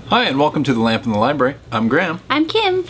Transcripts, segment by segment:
Hi, and welcome to The Lamp in the Library. I'm Graham. I'm Kim.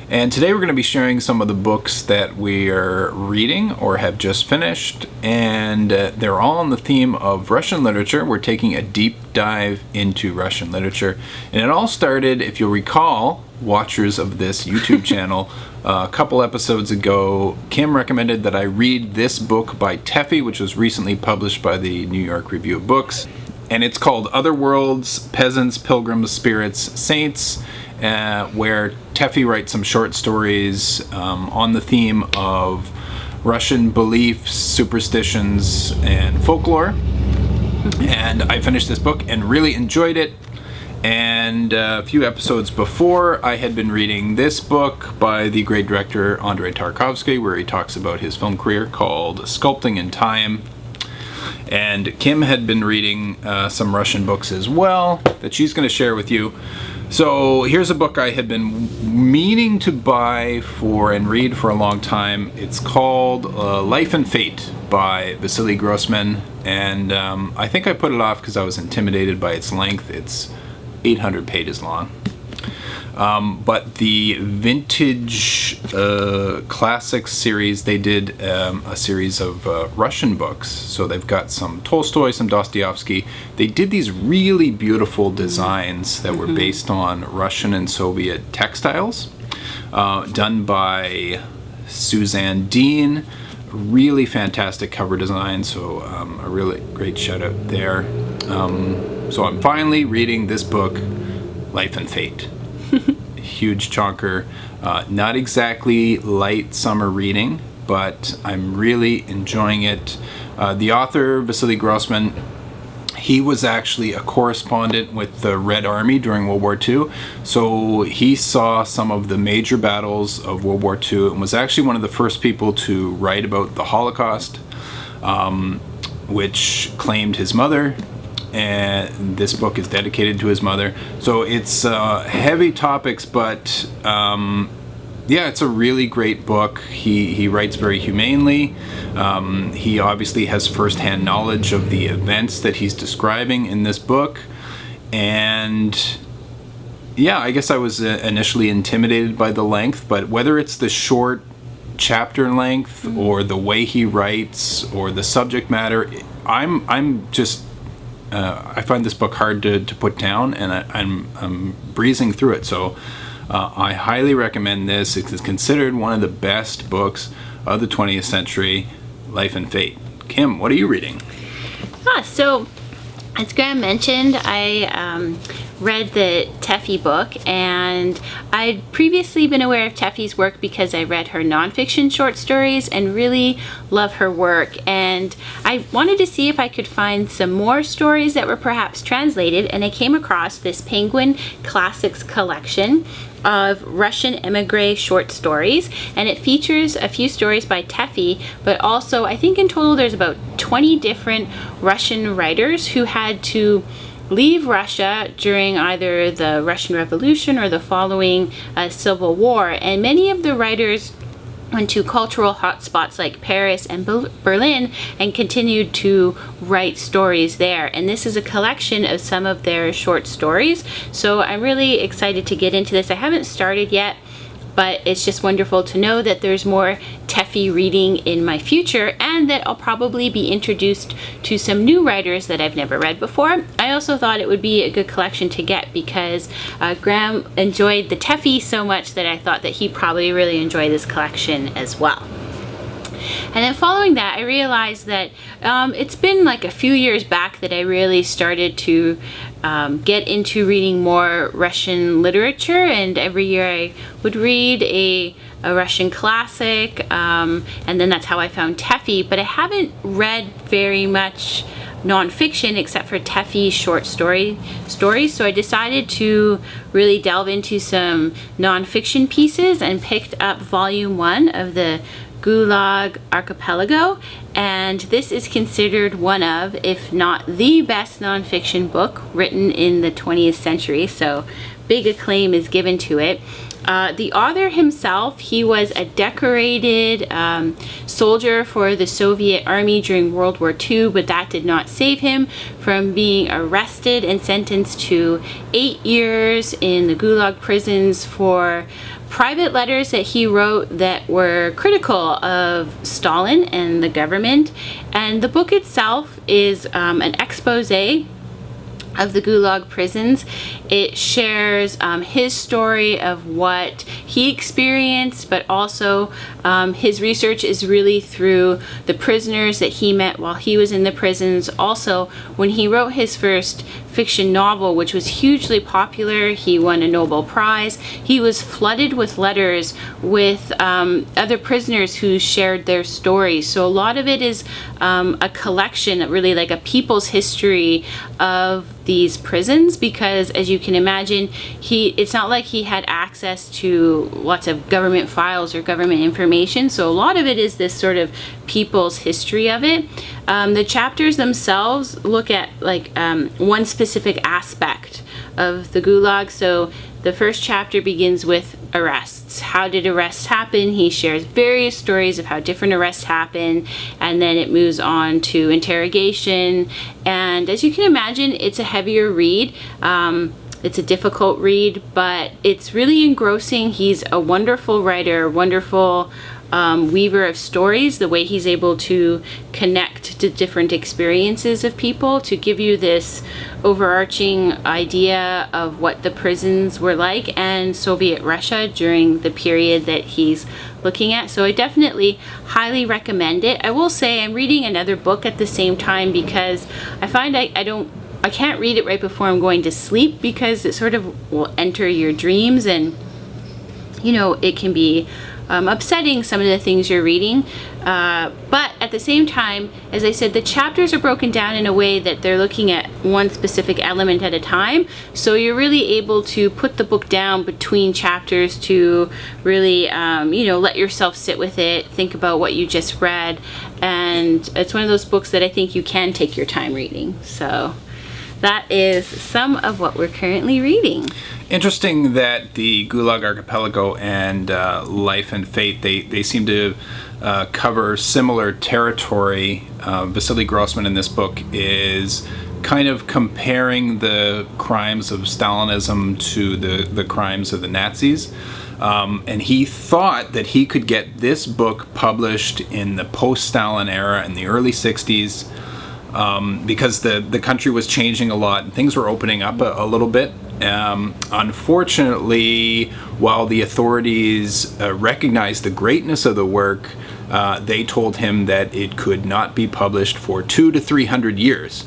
And today we're going to be sharing some of the books that we are reading or have just finished. And they're all on the theme of Russian literature. We're taking a deep dive into Russian literature. And it all started, if you'll recall, watchers of this YouTube channel, a couple episodes ago, Kim recommended that I read this book by Teffi, which was recently published by the New York Review of Books. And it's called Other Worlds, Peasants, Pilgrims, Spirits, Saints, where Teffi writes some short stories on the theme of Russian beliefs, superstitions, and folklore. And I finished this book and really enjoyed it. And a few episodes before, I had been reading this book by the great director Andrei Tarkovsky, where he talks about his film career, called Sculpting in Time. And Kim had been reading some Russian books as well that she's going to share with you. So here's a book I had been meaning to buy for and read for a long time. It's called Life and Fate by Vasily Grossman. And I think I put it off because I was intimidated by its length. It's 800 pages long. But the Vintage Classics series, they did a series of Russian books. So they've got some Tolstoy, some Dostoevsky. They did these really beautiful designs that were based on Russian and Soviet textiles, done by Suzanne Dean. Really fantastic cover design, so a really great shout out there. So I'm finally reading this book, Life and Fate. Huge chonker, not exactly light summer reading, but I'm really enjoying it. The author, Vasily Grossman, he was actually a correspondent with the Red Army during World War II, so he saw some of the major battles of World War II and was actually one of the first people to write about the Holocaust, which claimed his mother. And this book is dedicated to his mother. So it's heavy topics, but yeah, it's a really great book. He writes very humanely. He obviously has firsthand knowledge of the events that he's describing in this book. And yeah, I guess I was initially intimidated by the length, but whether it's the short chapter length or the way he writes or the subject matter, I'm just I find this book hard to put down, and I'm breezing through it. So I highly recommend this. It's considered one of the best books of the 20th century, Life and Fate. Kim, what are you reading? So as Graham mentioned, I read the Teffi book, and I'd previously been aware of Teffi's work because I read her nonfiction short stories and really love her work. And I wanted to see if I could find some more stories that were perhaps translated, and I came across this Penguin Classics collection of Russian Émigré short stories, and it features a few stories by Teffi, but also I think in total there's about 20 different Russian writers who had to leave Russia during either the Russian Revolution or the following Civil War, and many of the writers went to cultural hotspots like Paris and Berlin and continued to write stories there. And this is a collection of some of their short stories, so I'm really excited to get into this. I haven't started yet, but it's just wonderful to know that there's more Teffi reading in my future, and that I'll probably be introduced to some new writers that I've never read before. I also thought it would be a good collection to get because Graham enjoyed the Teffi so much that I thought that he'd probably really enjoy this collection as well. And then following that, I realized that it's been like a few years back that I really started to get into reading more Russian literature, and every year I would read a Russian classic, and then that's how I found Teffi. But I haven't read very much nonfiction except for Teffi's short stories, so I decided to really delve into some nonfiction pieces and picked up volume 1 of the Gulag Archipelago, and this is considered one of, if not the best nonfiction book written in the 20th century, so big acclaim is given to it. The author himself, he was a decorated soldier for the Soviet army during World War II, but that did not save him from being arrested and sentenced to 8 years in the Gulag prisons for private letters that he wrote that were critical of Stalin and the government. And the book itself is an expose of the Gulag prisons. It shares his story of what he experienced, but also his research is really through the prisoners that he met while he was in the prisons. Also, when he wrote his first fiction novel, which was hugely popular, he won a Nobel Prize, he was flooded with letters with other prisoners who shared their stories. So a lot of it is a collection, really like a people's history of these prisons, because as you can imagine, it's not like he had access to lots of government files or government information. So a lot of it is this sort of people's history of it. The chapters themselves look at like one specific aspect of the Gulag. So the first chapter begins with arrests. How did arrests happen? He shares various stories of how different arrests happen, and then it moves on to interrogation. And as you can imagine, it's a heavier read. It's a difficult read, but it's really engrossing. He's a wonderful writer, wonderful weaver of stories, the way he's able to connect to different experiences of people to give you this overarching idea of what the prisons were like and Soviet Russia during the period that he's looking at. So I definitely highly recommend it. I will say I'm reading another book at the same time because I find I can't read it right before I'm going to sleep because it sort of will enter your dreams, and you know, it can be upsetting, some of the things you're reading. But at the same time, as I said, the chapters are broken down in a way that they're looking at one specific element at a time. So you're really able to put the book down between chapters to really, let yourself sit with it, think about what you just read. And it's one of those books that I think you can take your time reading. So that is some of what we're currently reading. Interesting that the Gulag Archipelago and Life and Fate, they seem to cover similar territory. Vasily Grossman in this book is kind of comparing the crimes of Stalinism to the crimes of the Nazis. And he thought that he could get this book published in the post-Stalin era in the early 60s because the country was changing a lot and things were opening up a little bit. Unfortunately, while the authorities recognized the greatness of the work, they told him that it could not be published for 200 to 300 years.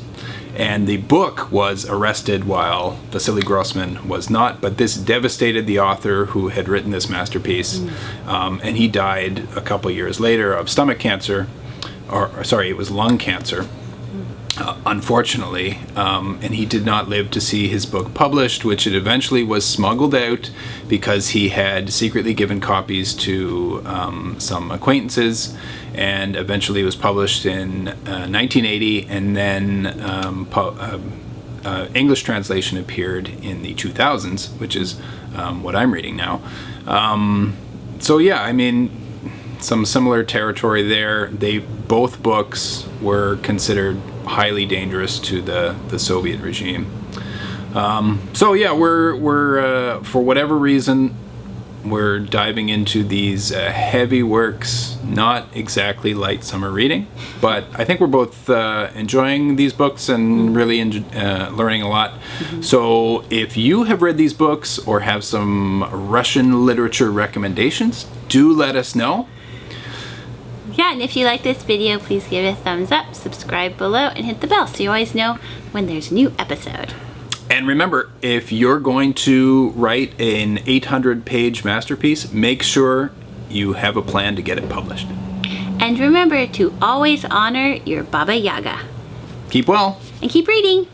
And the book was arrested while Vasily Grossman was not, but this devastated the author who had written this masterpiece, and he died a couple years later of stomach cancer, it was lung cancer. Unfortunately, and he did not live to see his book published, which it eventually was smuggled out because he had secretly given copies to some acquaintances, and eventually was published in 1980, and then English translation appeared in the 2000s, which is what I'm reading now. So yeah, I mean, some similar territory there. Both books were considered highly dangerous to the Soviet regime. So yeah, we're for whatever reason, we're diving into these heavy works, not exactly light summer reading, but I think we're both enjoying these books and really learning a lot. So if you have read these books or have some Russian literature recommendations, do let us know. Yeah, and if you like this video, please give it a thumbs up, subscribe below, and hit the bell so you always know when there's a new episode. And remember, if you're going to write an 800-page masterpiece, make sure you have a plan to get it published. And remember to always honor your Baba Yaga. Keep well. And keep reading.